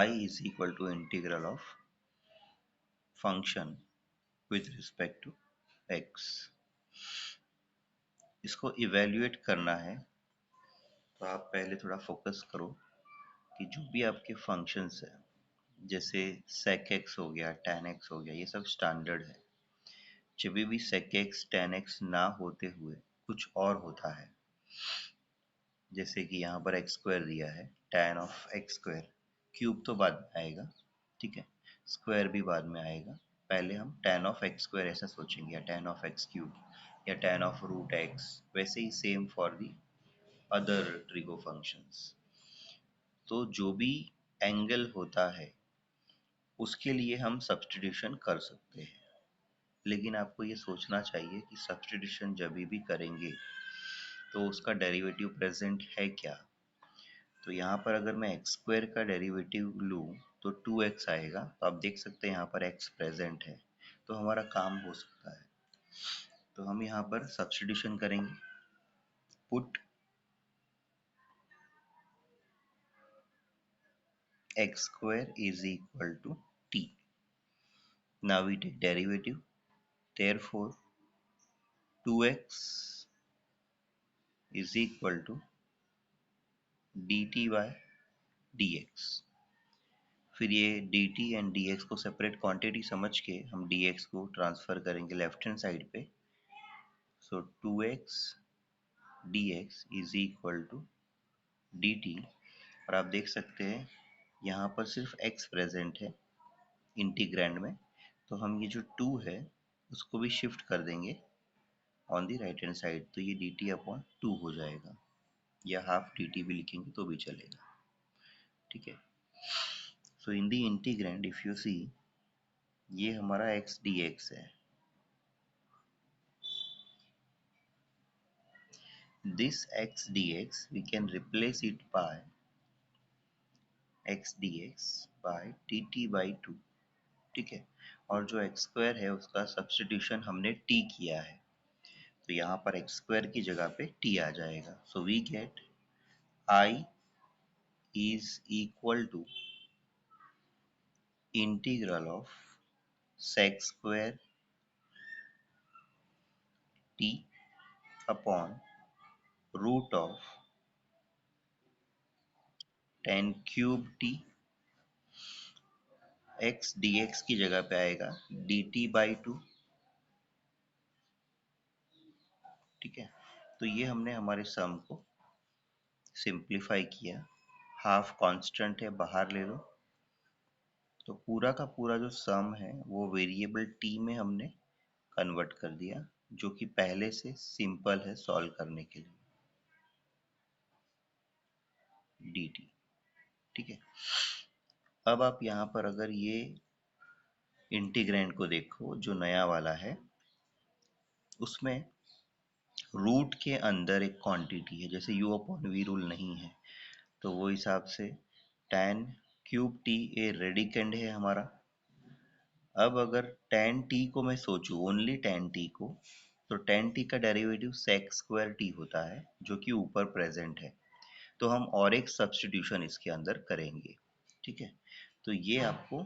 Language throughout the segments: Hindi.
y is equal to integral of function with respect to x। इसको इवेल्युएट करना है तो आप पहले थोड़ा फोकस करो कि जो भी आपके फंक्शंस है जैसे sec x हो गया tan x हो गया, ये सब स्टैंडर्ड है। जब भी sec x tan x ना होते हुए कुछ और होता है, जैसे कि यहाँ पर एक्स स्क्वायर दिया है, tan of x square, cube तो बाद में आएगा, ठीक है, स्क्वायर भी बाद में आएगा। पहले हम tan ऑफ एक्स स्क्वायर ऐसा सोचेंगे, या tan ऑफ एक्स क्यूब, या tan ऑफ रूट एक्स। वैसे ही same for the other trigo functions. तो जो भी एंगल होता है उसके लिए हम सब्स्टिट्यूशन कर सकते हैं, लेकिन आपको ये सोचना चाहिए कि सब्स्टिट्यूशन जब भी करेंगे तो उसका डेरिवेटिव प्रेजेंट है क्या। तो यहाँ पर अगर मैं एक्स स्क्वायर का डेरिवेटिव लूँ तो 2x आएगा, तो आप देख सकते हैं यहाँ पर x प्रेजेंट है, तो हमारा काम हो सकता है। तो हम यहाँ पर सब्स्टिट्यूशन करेंगे, put x square is equal to t। Now we take derivative, therefore 2x is equal to dt by dx। फिर ये dt एंड dx को सेपरेट क्वांटिटी समझ के हम dx को ट्रांसफर करेंगे लेफ्ट हैंड साइड पे। So 2x dx is equal to dt। और आप देख सकते हैं यहाँ पर सिर्फ x प्रेजेंट है इंटीग्रैंड में, तो हम ये जो 2 है उसको भी शिफ्ट कर देंगे on the right hand side, तो ये dt अपॉन 2 हो जाएगा, या हाफ dt भी लिखेंगे तो भी चलेगा, ठीक है। सो इन दी इंटीग्रैंड इफ यू सी, ये हमारा x dx है। This x dx we can replace it by x dx by dt by 2, ठीक है। और जो x स्क्वायर है उसका सब्स्टिट्यूशन हमने t किया है, तो यहाँ पर एक्स स्क्वायर की जगह पे t आ जाएगा। So we get I is equal to integral of sec square t upon root of tan cube t। x dx की जगह पे आएगा dt बाई 2, ठीक है। तो ये हमने हमारे सम को सिंप्लीफाई किया, हाफ कांस्टेंट है बाहर ले लो, तो पूरा का पूरा जो सम है वो वेरिएबल t में हमने कन्वर्ट कर दिया, जो कि पहले से सिंपल है सॉल्व करने के लिए, dt, ठीक है। अब आप यहाँ पर अगर ये इंटीग्रैंड को देखो जो नया वाला है, उसमें रूट के अंदर एक क्वांटिटी है, जैसे u अपॉन v रूल नहीं है तो वो हिसाब से tan क्यूब t ए रेडिकेंड है हमारा। अब अगर tan t को मैं सोचूं, ओनली tan t को, तो tan t का डेरिवेटिव sec स्क्वायर t होता है जो कि ऊपर प्रेजेंट है, तो हम और एक सब्स्टिट्यूशन इसके अंदर करेंगे, ठीक है। तो ये आपको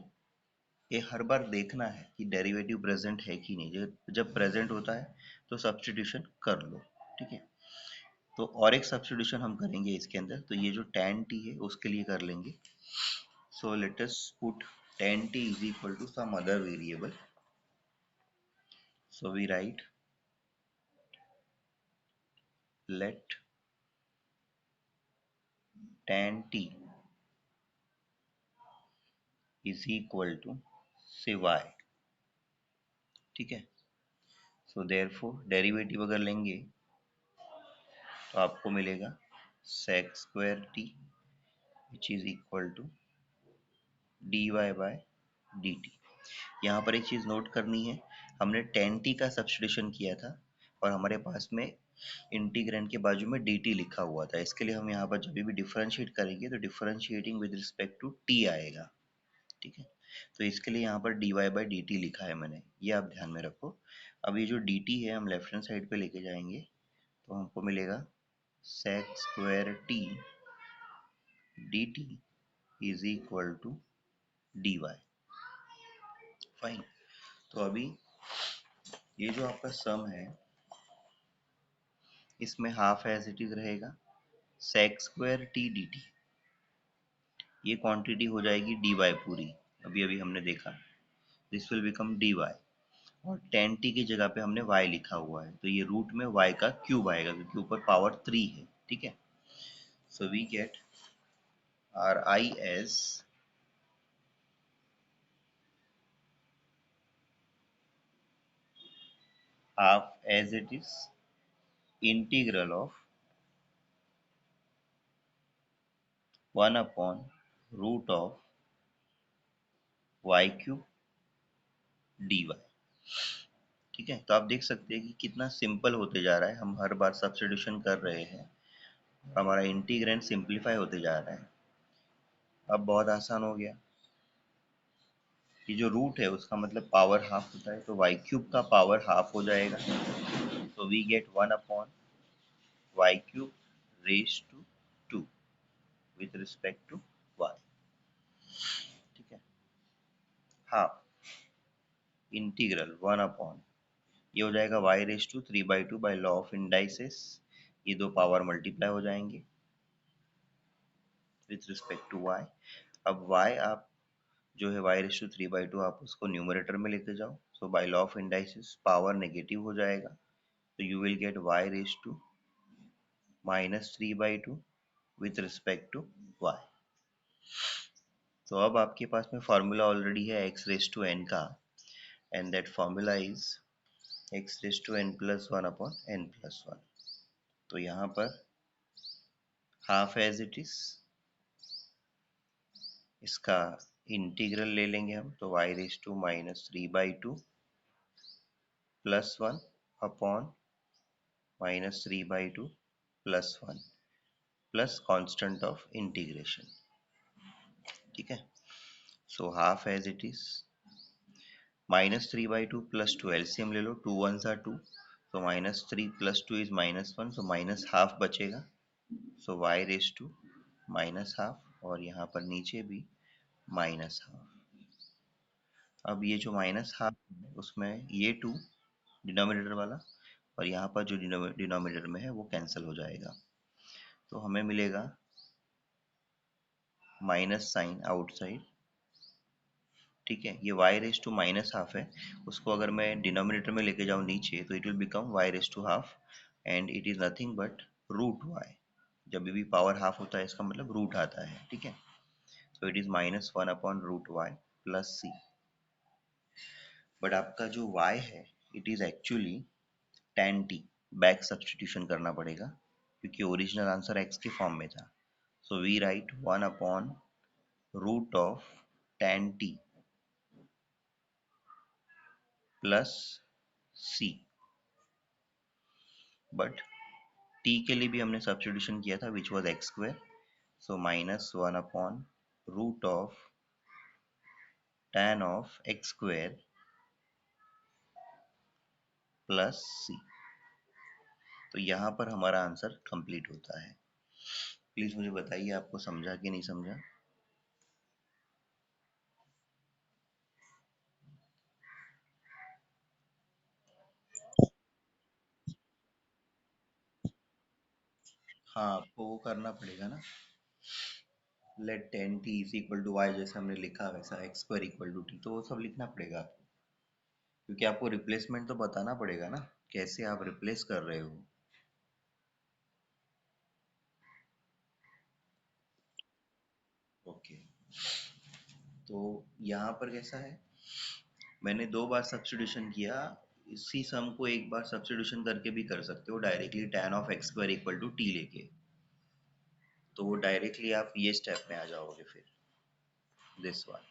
ये हर बार देखना है कि डेरिवेटिव प्रेजेंट है कि नहीं, जब प्रेजेंट होता है तो सब्स्टिट्यूशन कर लो, ठीक है। तो और एक सब्स्टिट्यूशन हम करेंगे इसके अंदर, तो ये जो tan t है उसके लिए कर लेंगे। So let us put tan t is equal to some other variable, so we write let tan t is equal to say y, ठीक है। सो देयरफॉर डेरिवेटिव अगर लेंगे तो आपको मिलेगा sec square t which is equal to dy by dt। यहाँ पर एक चीज़ नोट करनी है, हमने tan t का सब्स्टिट्यूशन किया था और हमारे पास में इंटीग्रैंड के बाजू में dt लिखा हुआ था, इसके लिए हम यहाँ पर जब भी डिफरेंशिएट करेंगे तो differentiating with respect to t आएगा, ठीक है। तो इसके लिए यहाँ पर dy बाई डी टी लिखा है मैंने, ये आप ध्यान में रखो। अब ये जो dt है हम लेफ्ट हैंड साइड पे लेके जाएंगे तो हमको मिलेगा sec square t dt is equal to d y. Fine. तो अभी ये जो आपका सम है इसमें हाफ एज इट इज रहेगा sec square t d t, ये क्वांटिटी हो जाएगी डी वाई पूरी। अभी अभी हमने देखा this will become d y, और टेन टी की जगह पे हमने y लिखा हुआ है तो ये रूट में y का क्यूब आएगा क्योंकि ऊपर पावर 3 है। ठीक है, so we get our I as half as it is integral of 1 upon root of y cube d y. ठीक है, तो आप देख सकते हैं कि कितना सिंपल होते जा रहा है, हम हर बार सब्स्टिट्यूशन कर रहे हैं, हमारा इंटीग्रेंड सिंप्लीफाई होते जा रहा है। अब बहुत आसान हो गया कि जो रूट है उसका मतलब पावर हाफ होता है, तो वाई क्यूब का पावर हाफ हो जाएगा, तो we get 1 upon y cube raise to 2 with respect to y. ठीक है, हाफ इंटीग्रल 1 अपॉन, ये हो जाएगा y raise to 3/2 by law of indices, ये दो पावर मल्टीप्लाई हो जाएंगे विथ रिस्पेक्ट टू वाई। अब वाई आप जो है वाई रेज टू 3/2 आप उसको न्यूमरेटर में लेते जाओ, so by law of indices power negative हो जाएगा, तो you will get y raise to -3/2 with respect to y. तो अब आपके पास में फॉर्मूला ऑलरेडी है x रेज टू n का, and that formula is x raise to n plus 1 upon n plus 1। तो यहाँ पर हाफ एज इट इज इसका इंटीग्रल ले लेंगे हम, तो y raise to -3/2 plus 1 upon -3/2 plus 1 plus constant of integration. ठीक है, so half as it is -3/2 plus 2, LCM ले लो, 2 1s are 2, so -3 plus 2 is -1, so minus half बचेगा, so y raise to minus half, और यहाँ पर नीचे भी माइनस हाफ। अब ये जो माइनस हाफ उसमें ये 2 डिनोमिनेटर वाला और यहाँ पर जो डिनोमिनेटर में है वो कैंसिल हो जाएगा, तो हमें मिलेगा माइनस साइन आउटसाइड। ठीक है, ये y raise to minus half है, उसको अगर मैं डिनोमिनेटर में लेके जाऊँ नीचे तो it will become y raise to half, and it is nothing but root y। जब भी पावर हाफ होता है इसका मतलब रूट आता है। ठीक है, so it is -1 upon root y plus c। But आपका जो y है it is actually tan t, back substitution करना पड़ेगा क्योंकि ओरिजिनल आंसर x के फॉर्म में था, so we write 1 upon root of tan t plus c। But t के लिए भी हमने सब्स्टिट्यूशन किया था which was x square, so -1 upon root of tan of x square plus सी। तो यहाँ पर हमारा आंसर कंप्लीट होता है। प्लीज मुझे बताइए आपको समझा कि नहीं समझा। हाँ, आपको वो करना पड़ेगा ना, let tan t is equal to y, जैसे हमने लिखा वैसा x square equal to t, तो वो सब लिखना पड़ेगा आपको, क्योंकि आपको रिप्लेसमेंट तो बताना पड़ेगा ना, कैसे आप रिप्लेस कर रहे हो। ओके, तो यहाँ पर कैसा है, मैंने 2 बार सब्स्टिट्यूशन किया, इसी सम को एक बार सब्स्टिट्यूशन करके भी कर सकते हो directly, tan of x square equal to t लेके, तो वो डायरेक्टली आप ये स्टेप में आ जाओगे। फिर दिस वन,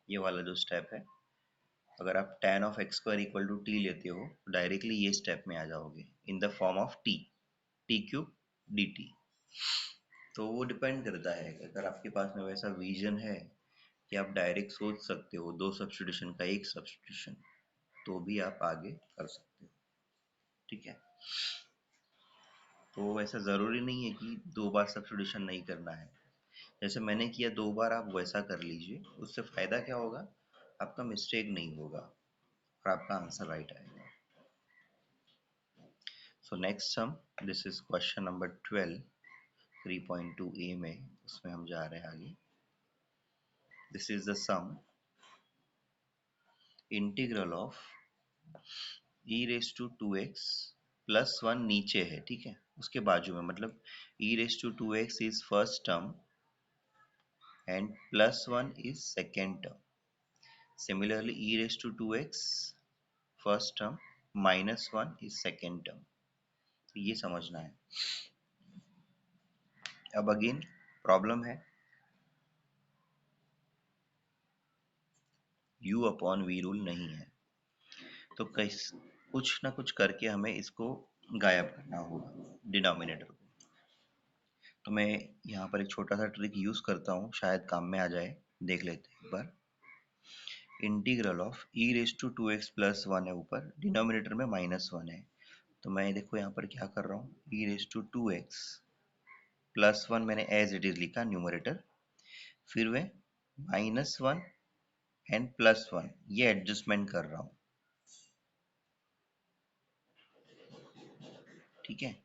ये वाला जो स्टेप है, अगर आप tan of x square equal to t लेते हो तो डायरेक्टली ये स्टेप में आ जाओगे in the form of t cube d t. तो वो डिपेंड करता है, अगर आपके पास में वैसा विजन है कि आप डायरेक्ट सोच सकते हो 2 सब्स्टिट्यूशन का एक सब्स्टिट्यूशन, तो भी आप आगे कर सकते हो। ठीक है, तो ऐसा ज़रूरी नहीं है कि 2 बार सब्स्टिट्यूशन नहीं करना है, जैसे मैंने किया 2 बार, आप वैसा कर लीजिए। उससे फ़ायदा क्या होगा, आपका मिस्टेक नहीं होगा और आपका आंसर राइट आएगा। So next sum, this is question number 12 3.2a में, उसमें हम जा रहे हैं आगे। This is the sum integral of e raise to 2x plus 1 नीचे है, ठीक है, उसके बाजू में, मतलब e raise to 2x is first term and plus 1 is second term. Similarly, e raised to 2x first term minus 1 is second term. तो ये समझना है। अब अगेन प्रॉब्लम है u अपॉन v रूल नहीं है, तो कुछ ना कुछ करके हमें इसको गायब करना होगा डिनोमिनेटर को। तो मैं यहाँ पर एक छोटा सा ट्रिक यूज करता हूँ, शायद काम में आ जाए, देख लेते हैं एक बार। Integral of e raise to 2x plus 1 है, ऊपर डिनोमिनेटर में -1 है, तो मैं देखो यहाँ पर क्या कर रहा हूँ, e raise to 2x plus 1 मैंने एज इट इज लिखा न्यूमरेटर, फिर मैं -1 एंड प्लस 1 ये एडजस्टमेंट कर रहा हूँ, ठीक है।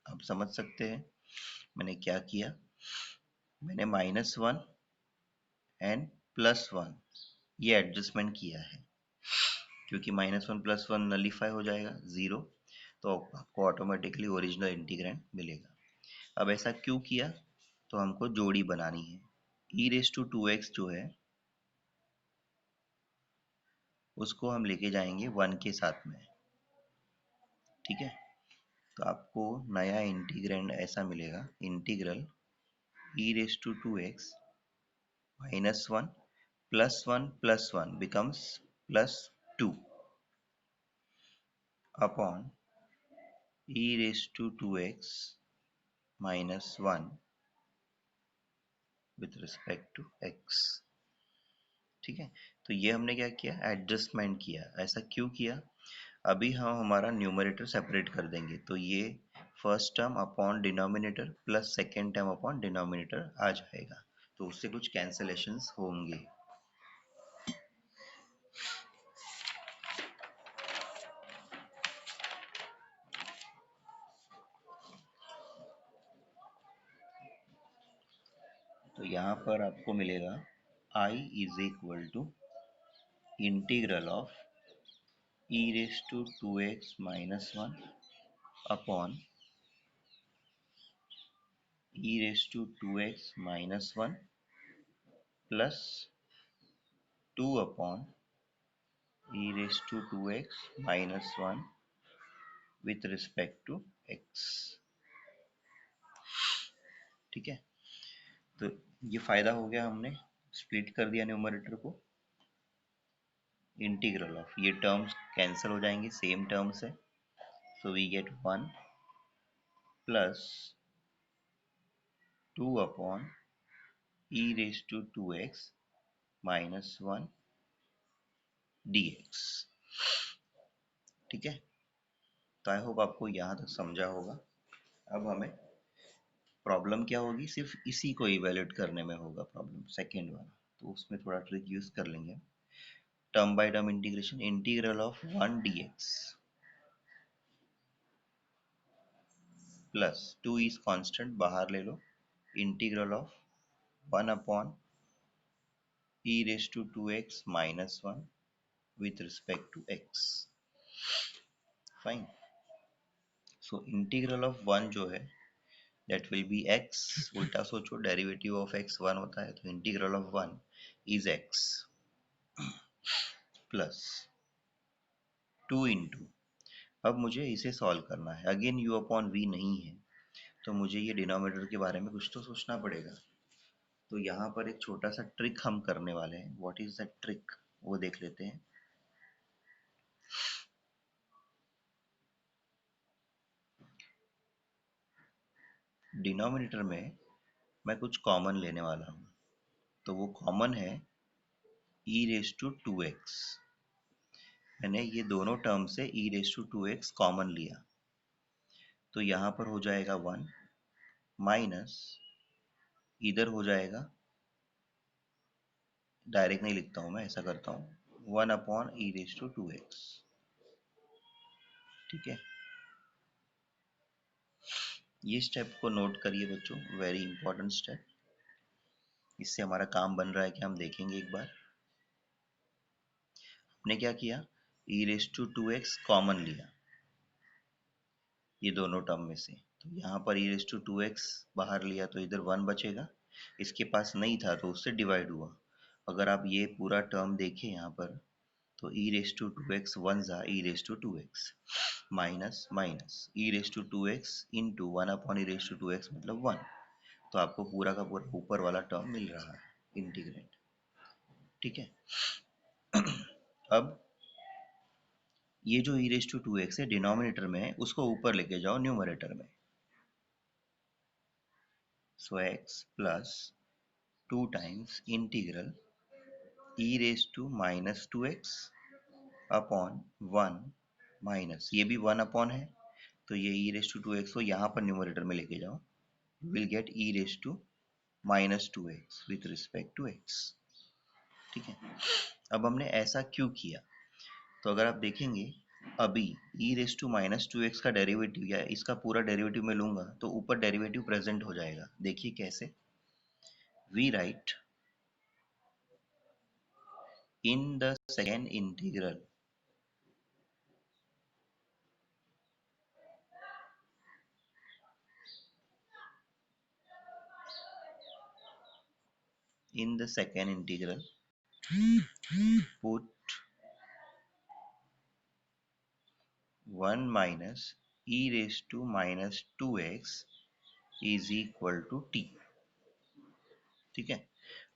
आप समझ सकते हैं मैंने क्या किया, मैंने -1 एंड प्लस 1 ये एडजस्टमेंट किया है, क्योंकि -1 प्लस 1 नलीफाई हो जाएगा 0, तो आपको ऑटोमेटिकली ओरिजिनल इंटीग्रैंड मिलेगा। अब ऐसा क्यों किया, तो हमको जोड़ी बनानी है। e रेस टू 2x जो है उसको हम लेके जाएंगे 1 के साथ में, ठीक है। तो आपको नया इंटीग्रैंड ऐसा मिलेगा, integral e raise to 2x -1 plus 1 becomes +2 upon e raise to 2x -1 with respect to x, ठीक है। तो ये हमने क्या किया, एडजस्टमेंट किया। ऐसा क्यों किया, अभी हम हमारा न्यूमरेटर सेपरेट कर देंगे, तो ये first term upon denominator plus second term upon denominator आ जाएगा, तो उससे कुछ कैंसलेशंस होंगे। तो यहाँ पर आपको मिलेगा i is equal to integral of e raise to 2x -1 upon e raise to 2x -1 plus 2 upon e raise to 2x -1 with respect to x, ठीक है। तो ये फायदा हो गया, हमने स्प्लिट कर दिया न्यूमरेटर को। इंटीग्रल ऑफ, ये टर्म्स कैंसिल हो जाएंगे, सेम टर्म्स है, so we get 1 plus 2 upon e raise to 2x -1 dx, ठीक है। तो आई होप आपको यहाँ तक समझा होगा। अब हमें प्रॉब्लम क्या होगी, सिर्फ इसी को इवेल्यूएट करने में होगा प्रॉब्लम, सेकेंड वाला, तो उसमें थोड़ा ट्रिक यूज कर लेंगे। Term by term integration, integral of 1 dx plus 2 is constant, बाहर ले लो, integral of 1 upon e raise to 2x -1 with respect to x, fine. So integral of 1 जो है that will be x, उल्टा सोचो, डेरिवेटिव ऑफ x 1 होता है, तो integral of 1 is x plus 2 into, अब मुझे इसे सॉल्व करना है, अगेन u अपॉन v नहीं है, तो मुझे ये डिनोमिनेटर के बारे में कुछ तो सोचना पड़ेगा। तो यहाँ पर एक छोटा सा ट्रिक हम करने वाले हैं, व्हाट इज द ट्रिक, वो देख लेते हैं। डिनोमिनेटर में मैं कुछ कॉमन लेने वाला हूँ, तो वो कॉमन है e रेस टू 2x, मैंने ये दोनों टर्म से e raise to 2x common लिया, तो यहाँ पर हो जाएगा 1 माइनस इधर हो जाएगा, डायरेक्ट नहीं लिखता हूं मैं, ऐसा करता हूं 1/e⁻²x। ठीक है, ये स्टेप को नोट करिए बच्चों, वेरी इंपॉर्टेंट स्टेप। इससे हमारा काम बन रहा है कि हम देखेंगे एक बार। हमने क्या किया, e⁻² कॉमन लिया ये दोनों टर्म में से, तो यहाँ पर e⁻² बाहर लिया तो इधर 1 बचेगा, इसके पास नहीं था तो उससे डिवाइड हुआ। अगर आप ये पूरा टर्म देखें यहाँ पर, तो e⁻² 1 जा e⁻² minus minus e⁻² into 1/e⁻² मतलब 1, तो आपको पूरा का पूरा ऊपर वाला टर्म मिल रहा है इंटीग्रेंट। ठीक है, अब ये जो e⁻² है डिनोमिनेटर में है, उसको ऊपर लेके जाओ न्यूमरेटर में। सो x plus 2 times integral e⁻²x upon 1 minus, ये भी 1 अपॉन है, तो ये e⁻² को यहाँ पर न्यूमरेटर में लेके जाओ, will get e⁻² with respect to x। ठीक है, अब हमने ऐसा क्यों किया, तो अगर आप देखेंगे अभी e⁻² का डेरिवेटिव या इसका पूरा डेरिवेटिव में लूंगा तो ऊपर डेरिवेटिव प्रेजेंट हो जाएगा। देखिए कैसे, we write in the second integral put 1 minus e⁻² is equal to t। ठीक है,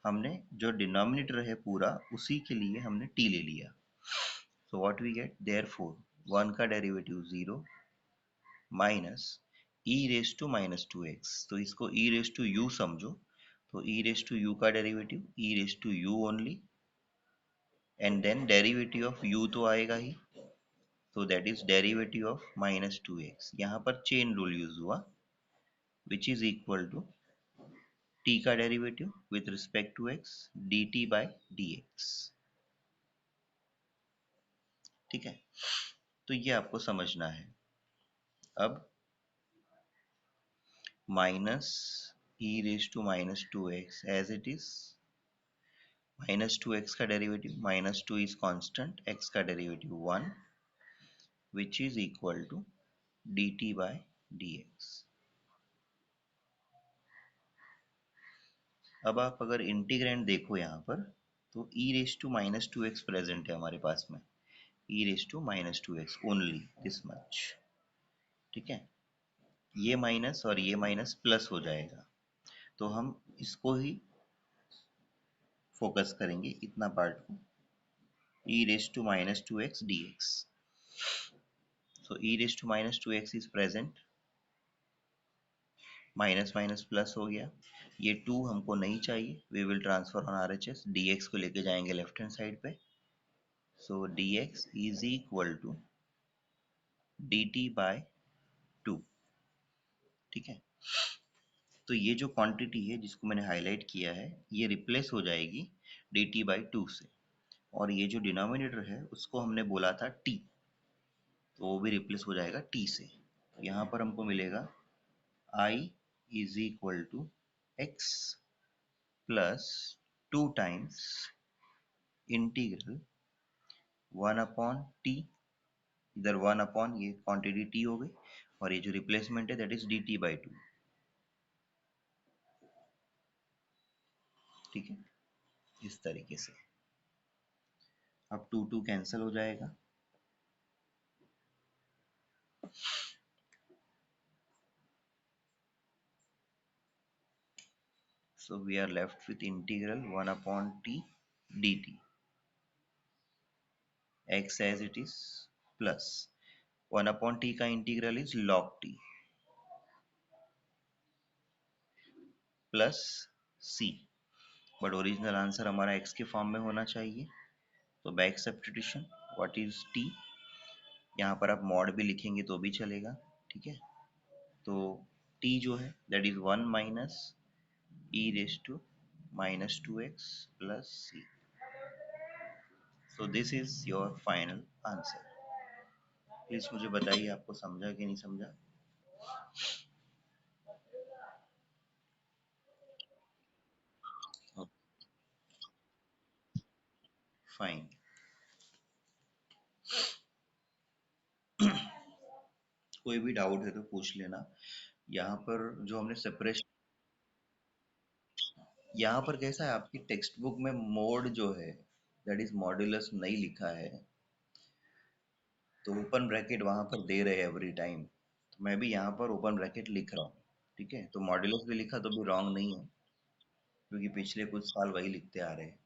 हमने जो डिनोमिनेटर है पूरा उसी के लिए हमने t ले लिया। So what we get, therefore 1 का डेरिवेटिव 0 माइनस e⁻²x, तो इसको e⁻u समझो, तो e⁻u का derivative e⁻u only, and then derivative of u तो आएगा ही, तो that is derivative of -2x। यहाँ पर चेन रूल यूज हुआ, which is equal to t का derivative with respect to x dt by dx। ठीक है, तो ये आपको समझना है। अब minus e⁻² as it is, -2x का डेरिवेटिव, -2 इज कांस्टेंट, x का derivative 1, which is equal to dt by dx। अब आप अगर इंटीग्रेंड देखो यहाँ पर, तो e⁻² प्रेजेंट है हमारे पास में, e⁻² ओनली दिस मच। ठीक है, ये माइनस और ये माइनस प्लस हो जाएगा, तो हम इसको ही फोकस करेंगे, इतना पार्ट को, e⁻² dx। So e⁻² is present, minus minus plus हो गया, ये 2 हमको नहीं चाहिए, we will transfer on RHS, dx को लेके जाएंगे लेफ्ट हैंड साइड पे, so dx is equal to dt by 2। ठीक है, तो ये जो क्वांटिटी है जिसको मैंने हाईलाइट किया है, ये रिप्लेस हो जाएगी dt बाई 2 से, और ये जो डिनोमिनेटर है उसको हमने बोला था t, तो वो भी रिप्लेस हो जाएगा t से। यहाँ पर हमको मिलेगा i is equal to x plus 2 times integral 1 upon t, इधर 1 अपॉन ये क्वांटिटी t हो गई, और ये जो रिप्लेसमेंट है दैट इज dt बाई 2। ठीक है, इस तरीके से अब 2 2 कैंसिल हो जाएगा, so we are left with integral 1 upon t dt, x as it is, plus 1 upon t का integral is log t plus c, but original answer हमारा x के फॉर्म में होना चाहिए, तो back substitution, what is t, यहाँ पर आप मॉड भी लिखेंगे तो भी चलेगा। ठीक है, तो t जो है that is 1 minus e raised to minus 2x plus c. So this is your final answer. Please मुझे बताइए आपको समझा कि नहीं समझा? फाइन। कोई भी डाउट है तो पूछ लेना। यहाँ पर जो हमने सेपरेशन, यहाँ पर कैसा है आपकी टेक्स्ट बुक में मोड जो है दैट इज मॉड्यूलस नहीं लिखा है, तो ओपन ब्रैकेट वहां पर दे रहे हैं एवरी टाइम, तो मैं भी यहाँ पर ओपन ब्रैकेट लिख रहा हूँ। ठीक है, तो मॉड्यूलस भी लिखा तो भी रॉन्ग नहीं है, क्योंकि पिछले कुछ साल वही लिखते आ रहे हैं।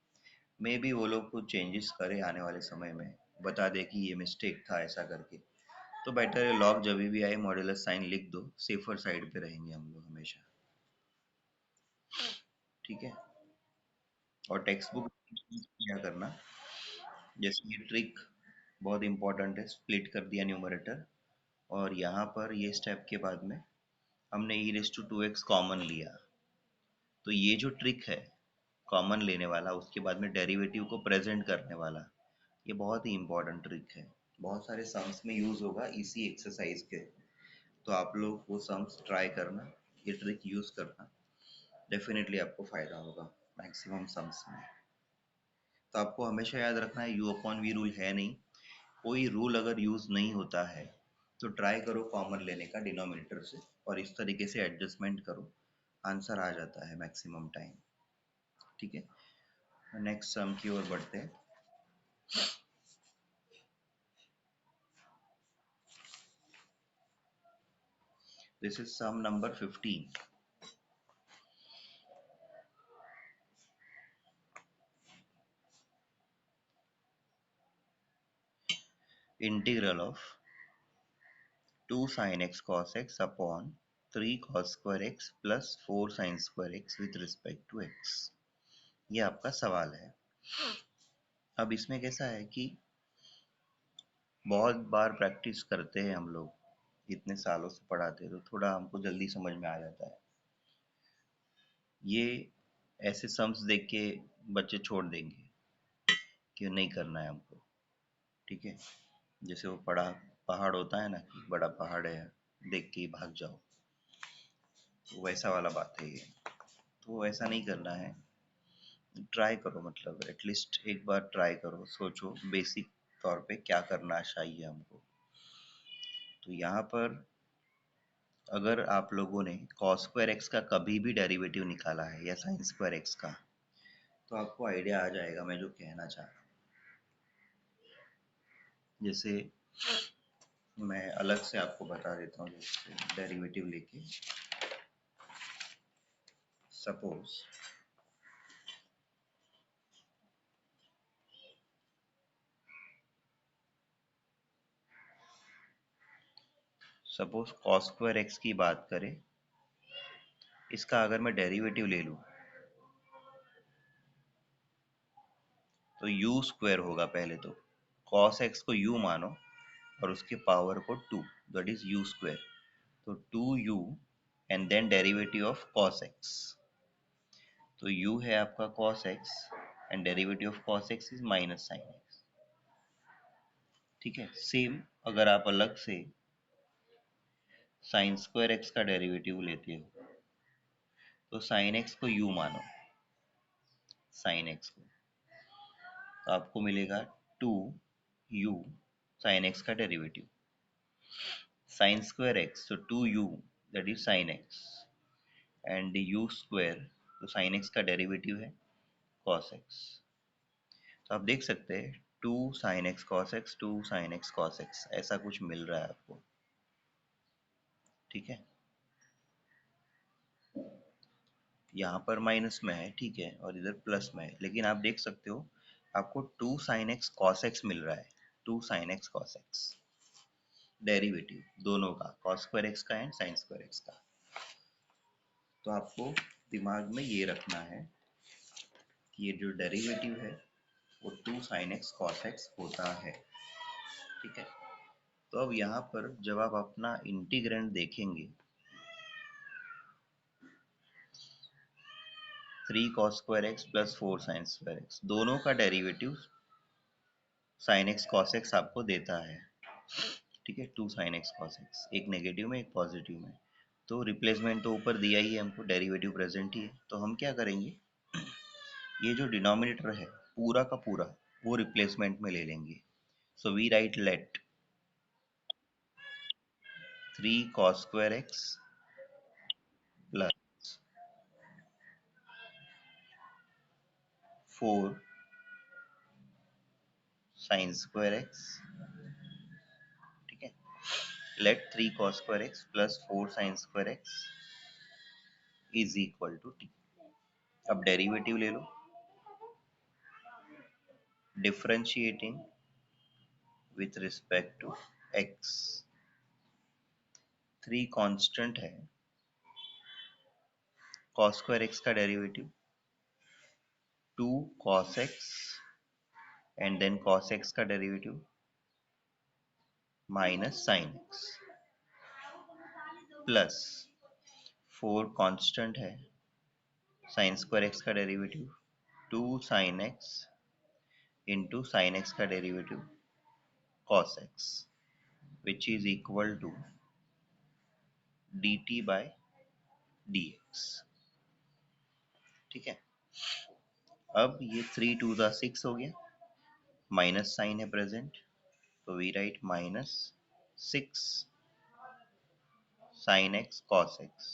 मे बी वो लोग कुछ चेंजेस करें आने वाले समय में, बता दे कि ये मिस्टेक था ऐसा करके, तो बेटर है लॉग जब भी आए मॉड्यूलस साइन लिख दो, सेफर साइड पे रहेंगे हम लोग हमेशा। ठीक है, और टेक्स्ट बुक क्या करना, जैसे ये ट्रिक बहुत इंपॉर्टेंट है, स्प्लिट कर दिया न्यूमरेटर, और यहाँ पर ये स्टेप के बाद में हमने e raise to 2x common लिया, तो ये जो ट्रिक है कॉमन लेने वाला उसके बाद में डेरिवेटिव को प्रेजेंट करने वाला, ये बहुत ही इंपॉर्टेंट ट्रिक है, बहुत सारे सम्स में यूज होगा इसी एक्सरसाइज के। तो आप लोग वो सम्स ट्राई करना, ये ट्रिक यूज करना, डेफिनेटली आपको फायदा होगा मैक्सिमम सम्स में। तो आपको हमेशा याद रखना है यू अपॉन वी रूल है नहीं, कोई रूल अगर यूज नहीं होता है तो ट्राई करो कॉमन लेने का डिनोमिनेटर से, और इस तरीके से एडजस्टमेंट करो, आंसर आ जाता है मैक्सिमम टाइम। ठीक है, नेक्स्ट सम की ओर बढ़ते हैं। This is sum number 15। Integral of 2 sin x cos x अपॉन 3 cos square x plus 4 sin square x with respect to x, ये आपका सवाल है। अब इसमें कैसा है कि बहुत बार प्रैक्टिस करते हैं हम लोग, इतने सालों से पढ़ाते हैं तो थोड़ा हमको जल्दी समझ में आ जाता है। ये ऐसे सम्स देख के बच्चे छोड़ देंगे कि नहीं करना है हमको। ठीक है, जैसे वो पड़ा पहाड़ होता है ना कि बड़ा पहाड़ है, देख के ही भाग जाओ, तो वैसा वाला बात है ये। तो ऐसा नहीं करना है, ट्राई करो, मतलब एटलीस्ट एक बार ट्राई करो, सोचो बेसिक तौर पे क्या करना चाहिए हमको। तो यहाँ पर अगर आप लोगों ने cos स्क्वायर एक्स का कभी भी डेरिवेटिव निकाला है या sin स्क्वायर एक्स का, तो आपको आइडिया आ जाएगा मैं जो कहना चाह रहा हूँ। जैसे मैं अलग से आपको बता देता हूँ, जैसे डेरिवेटिव लेके suppose suppose cos square x की बात करें, इसका अगर मैं डेरिवेटिव ले लूँ तो u स्क्वायर होगा पहले तो, cos x को u मानो और उसके पावर को 2, दैट इज u स्क्वायर, तो 2u and then derivative of cos x, तो u है आपका cos x and derivative of cos x is minus sin x। ठीक है, सेम अगर आप अलग से sin स्क्वायर x का डेरिवेटिव लेते हो तो sin x को u मानो, sin x को, तो आपको मिलेगा 2u sin x का डेरिवेटिव, sin स्क्वायर x तो 2u that is sin x, and u square तो sin x का डेरिवेटिव है cos x। तो आप देख सकते हैं 2 sin x cos x, 2 sin x cos x, ऐसा कुछ मिल रहा है आपको। ठीक है, यहाँ पर माइनस में है, ठीक है, और इधर प्लस में है, लेकिन आप देख सकते हो आपको 2 sin x cos x मिल रहा है, 2 sin x cos x derivative दोनों का, cos स्क्वायर x का एंड sin स्क्वायर x का। तो आपको दिमाग में ये रखना है कि ये जो डेरिवेटिव है वो 2 sin x cos x होता है। ठीक है, तो अब यहाँ पर जब आप अपना इंटीग्रेंड देखेंगे 3 cos square x plus 4 sin square x, दोनों का derivative sin x cos x आपको देता है। ठीक है, 2 sin x cos x, एक नेगेटिव में एक पॉजिटिव में। तो रिप्लेसमेंट तो ऊपर दिया ही है हमको, डेरिवेटिव प्रेजेंट ही है, तो हम क्या करेंगे, ये जो डिनोमिनेटर है पूरा का पूरा वो रिप्लेसमेंट में ले लेंगे। So we write let 3 cos square x plus 4 sin square x। ठीक है, let 3 cos square x plus 4 sin square x is equal to t। अब डेरिवेटिव ले लो, differentiating with respect to x। 3 constant है, cos square x का derivative 2 cos x and then cos x का derivative minus sin x plus 4 constant है, sin square x का derivative 2 sin x into sin x का derivative cos x which is equal to dt by dx। ठीक है, अब ये 3 टू ज़ा 6 हो गया, माइनस साइन है प्रेजेंट, तो we write minus 6 sin x cos x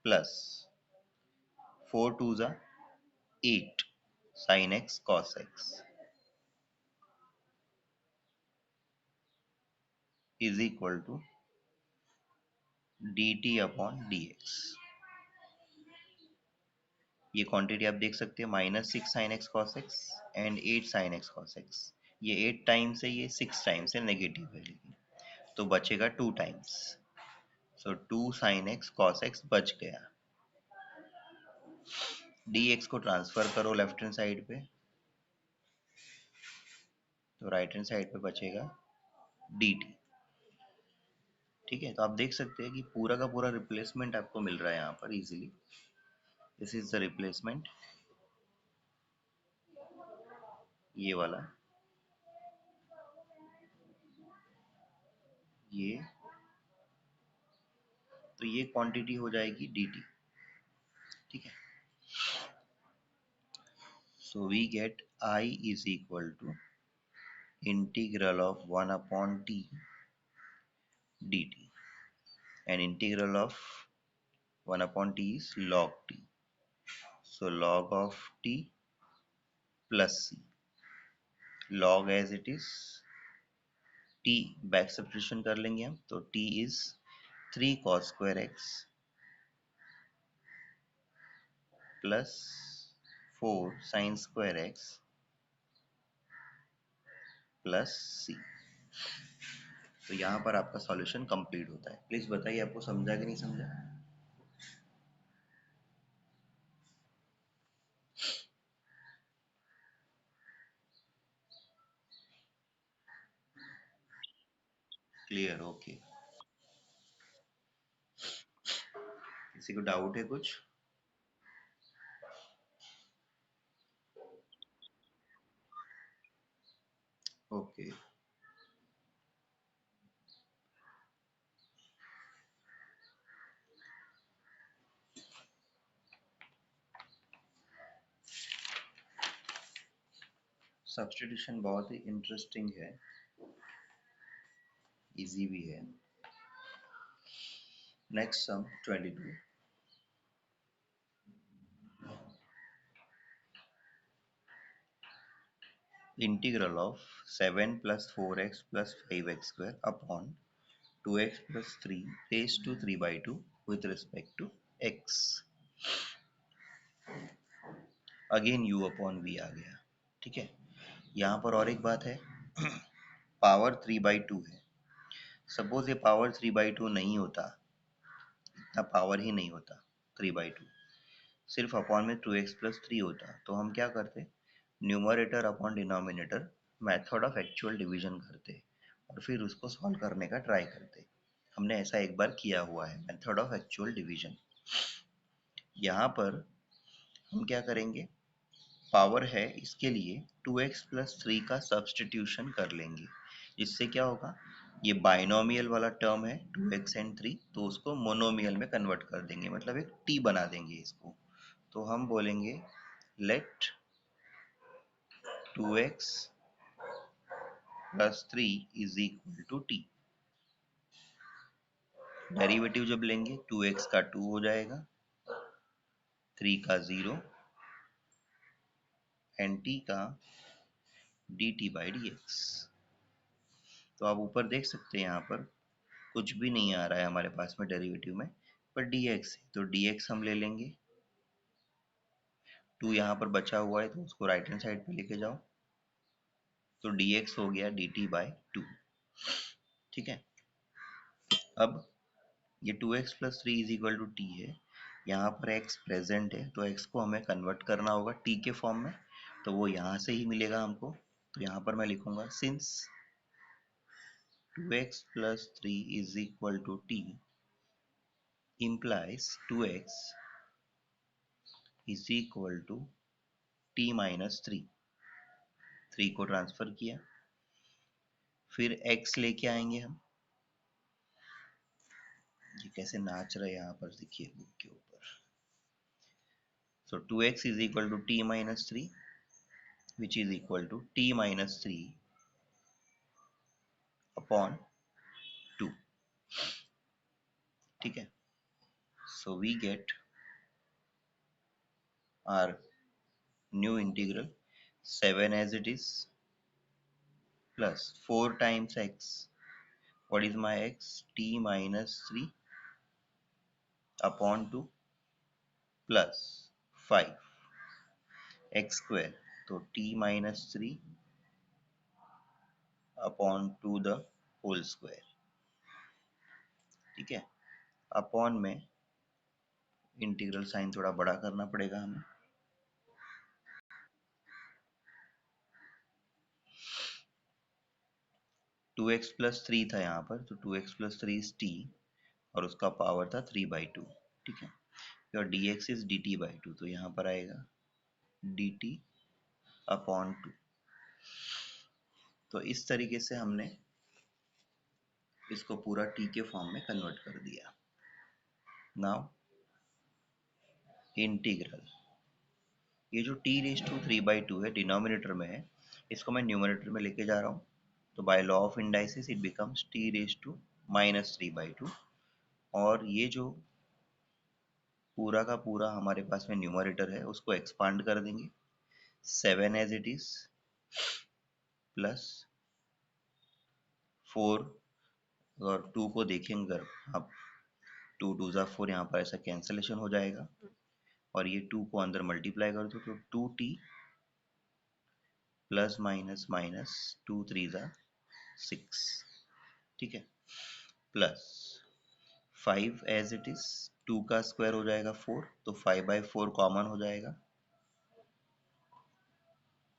plus 4 two ज़ा 8 sin x cos x is equal to dt upon dx। ये क्वांटिटी आप देख सकते हैं, minus 6 sin x cos x and 8 sin x cos x। ये 8 टाइम्स है, ये 6 टाइम्स है, नेगेटिव है लेकिन, तो बचेगा 2 टाइम्स। सो 2 sin x cos x बच गया। dx को ट्रांसफर करो लेफ्ट हैंड साइड पे, तो राइट हैंड साइड पे बचेगा dt। ठीक है, तो आप देख सकते हैं कि पूरा का पूरा रिप्लेसमेंट आपको मिल रहा है यहाँ पर easily. This is the replacement, ये वाला, ये, तो ये क्वांटिटी हो जाएगी dt। ठीक है, so we get I is equal to integral of 1 upon t dt and integral of 1 upon t is log t, so log of t plus c, log as it is, t back substitution कर लेंगे हम, तो t is 3 cos square x plus 4 sin square x plus c। तो यहाँ पर आपका सॉल्यूशन कंप्लीट होता है। प्लीज बताइए आपको समझा कि नहीं समझा। Clear, okay. किसी को डाउट है कुछ। ओके, सब्स्टिट्यूशन बहुत ही इंटरेस्टिंग है, इजी भी है। Next sum 22, integral of 7 plus 4x plus 5x square upon 2x plus 3 raise to 3/2 with respect to x। Again u upon v आ गया। ठीक है, यहाँ पर और एक बात है, पावर 3/2 है। सपोज ये पावर 3/2 नहीं होता, इतना पावर ही नहीं होता 3/2, सिर्फ अपॉन में 2x प्लस 3 होता, तो हम क्या करते, numerator upon denominator method of actual division करते और फिर उसको सॉल्व करने का ट्राई करते। हमने ऐसा एक बार किया हुआ है, मेथड ऑफ एक्चुअल डिवीजन। यहाँ पर हम क्या करेंगे, पावर है इसके लिए 2x प्लस 3 का सब्सटीट्यूशन कर लेंगे, जिससे क्या होगा, ये बाइनोमियल वाला टर्म है 2x एंड 3, तो उसको मोनोमियल में कन्वर्ट कर देंगे, मतलब एक t बना देंगे इसको। तो हम बोलेंगे let 2x plus 3 is equal to t। Derivative जब लेंगे 2x का 2 हो जाएगा, 3 का 0 एंड t का dt बाई dx। तो आप ऊपर देख सकते हैं यहाँ पर कुछ भी नहीं आ रहा है हमारे पास में डेरिवेटिव में, पर dx है तो dx हम ले लेंगे। 2 यहाँ पर बचा हुआ है तो उसको राइट हैंड साइड पे लेके जाओ, तो dx हो गया dt बाई 2। ठीक है, अब ये 2x plus 3 is equal to t है, यहाँ पर x प्रेजेंट है तो x को हमें कन्वर्ट करना होगा t के फॉर्म में, तो वो यहाँ से ही मिलेगा हमको। तो यहाँ पर मैं लिखूंगा since 2x plus 3 is equal to t implies 2x is equal to t minus 3। 3 को ट्रांसफर किया, फिर x लेके आएंगे हम। ये कैसे नाच रहे हैं यहाँ पर देखिए बुक के ऊपर। So 2x is equal to t minus 3, which is equal to t minus 3 upon 2. ठीक है, so we get our new integral 7 as it is plus 4 times x. What is my x? T minus 3 upon 2 plus 5 x square. तो t minus 3 upon 2 the whole square। ठीक है, अपॉन में इंटीग्रल साइन थोड़ा बड़ा करना पड़ेगा हमें। 2x प्लस 3 था यहाँ पर, तो 2x प्लस 3 इज t और उसका पावर था 3/2। ठीक है, और dx इज dt/2, तो यहाँ पर आएगा dt अपॉन 2। तो इस तरीके से हमने इसको पूरा t के फॉर्म में कन्वर्ट कर दिया। नाउ इंटीग्रल, ये जो t रेज टू 3/2 है डिनोमिनेटर में है, इसको मैं न्यूमरेटर में लेके जा रहा हूँ, तो by law of indices it becomes t raise to minus 3/2। और ये जो पूरा का पूरा हमारे पास में न्यूमरेटर है उसको एक्सपांड कर देंगे, 7 एज इट इज प्लस 4, और 2 को देखेंगे अगर आप, 2 2 ज़ा 4, यहाँ पर ऐसा कैंसलेशन हो जाएगा, और ये 2 को अंदर मल्टीप्लाई कर दो तो 2t प्लस माइनस माइनस 2 3 ज़ा 6। ठीक है, प्लस 5 एज इट इज, 2 का स्क्वायर हो जाएगा 4, तो 5/4 कॉमन हो जाएगा,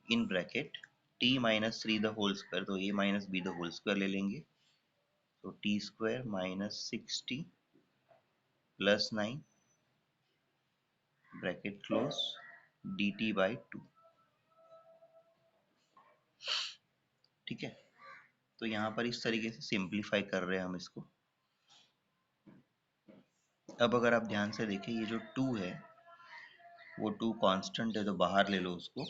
in bracket t minus 3 the whole square, तो a minus b the whole square ले लेंगे, तो t square minus 6t plus 9 bracket close dt/2। ठीक है, तो यहाँ पर इस तरीके से सिंप्लीफाई कर रहे हैं हम इसको। अब अगर आप ध्यान से देखें, ये जो 2 है वो 2 कांस्टेंट है, तो बाहर ले लो उसको।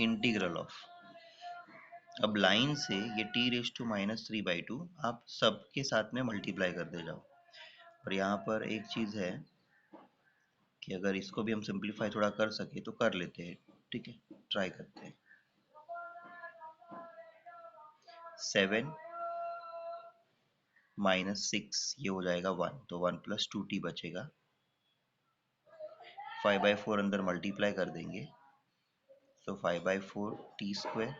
इंटीग्रल ऑफ, अब लाइन से ये t रेज टू माइनस 3/2 आप सबके साथ में मल्टीप्लाई करते जाओ। और यहाँ पर एक चीज़ है कि अगर इसको भी हम सिंप्लीफाई थोड़ा कर सके तो कर लेते हैं। ठीक है, ट्राई करते हैं। 7 माइनस 6 ये हो जाएगा 1, तो 1 प्लस 2t बचेगा। 5/4 अंदर मल्टीप्लाई कर देंगे, तो 5/4 टी स्क्वायर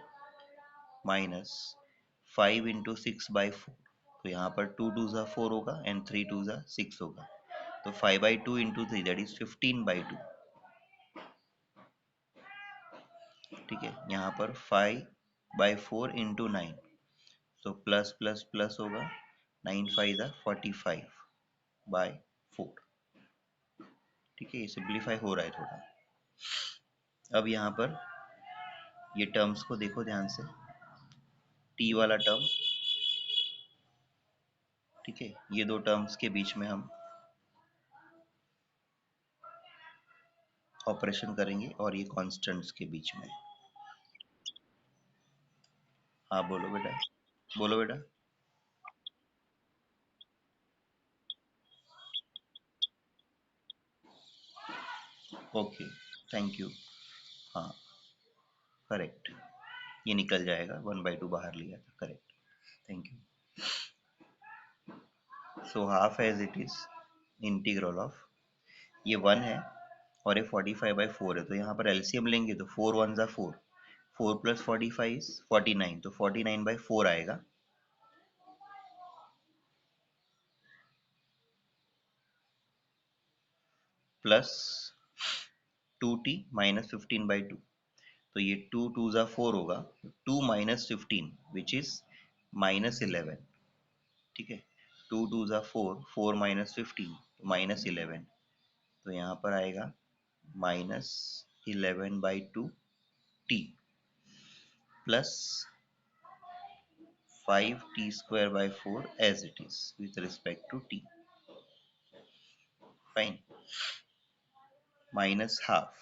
माइनस 5 इंटू 6/4, तो यहाँ पर 2 2 ज़ा 4 होगा एंड 3 2 ज़ा 6 होगा, तो 5/2 इंटू 3 दैट इज 15/2। ठीक है, यहाँ पर 5/4 इंटू 9, तो प्लस प्लस प्लस होगा, 9 5 ज़ा 45/4। ठीक है, ये सिंप्लीफाई हो रहा है थोड़ा। अब यहाँ पर ये टर्म्स को देखो ध्यान से, टी वाला टर्म, ठीक है, ये दो टर्म्स के बीच में हम ऑपरेशन करेंगे और ये कॉन्स्टेंट्स के बीच में। हाँ बोलो बेटा, बोलो बेटा। Okay, thank you. हाँ करेक्ट, ये निकल जाएगा, 1/2 बाहर लिया था, correct, thank you. So half as it is integral of, ये 1 है और ये 45/4 है, तो यहाँ पर एलसीएम लेंगे तो 4 1 ज़ा 4, 4 + 45 इज 49, तो 49/4 आएगा, प्लस 2t माइनस 15/2, तो ये 2 2 ज़ा 4 होगा, 2 माइनस 15 विच इज -11, ठीक है, 2 2 ज़ा 4, 4 माइनस 15 -11, तो यहाँ पर आएगा -11/2 t plus 5t² by 4 as it is with respect to t, fine, minus half,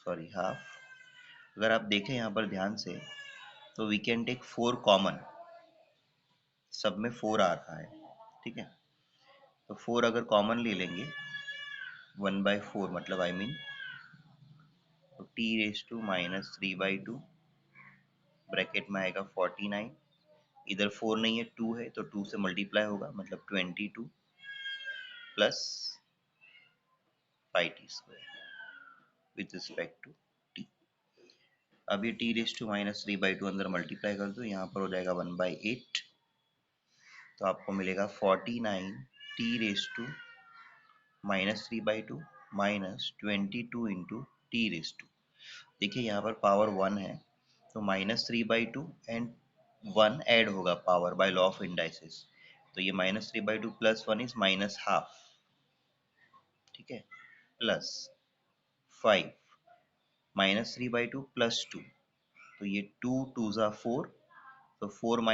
sorry half. अगर आप देखें यहाँ पर ध्यान से तो वी कैन टेक 4 कॉमन, सब में 4 आ रहा है, ठीक है, तो 4 अगर कॉमन ले लेंगे 1/4 मतलब आई मीन, तो t⁻³ ब्रैकेट में आएगा 49, इधर 4 नहीं है 2 है, तो 2 से मल्टीप्लाई होगा मतलब 22 plus 5t² with respect to t। अब ये t⁻³ अंदर मल्टीप्लाई कर दो, यहाँ पर हो जाएगा 1/8, तो आपको मिलेगा 49t⁻³ -3/2 इंटू t⁻²। देखिए यहाँ पर पावर 1 है, तो -3/2 एंड 1 ऐड होगा power bye law of indices, तो ये -3/2 प्लस 1 इज -½ ठीक है, प्लस 5 -3/2 प्लस 2, तो ये 2 2 ज़ा 4, तो 4 -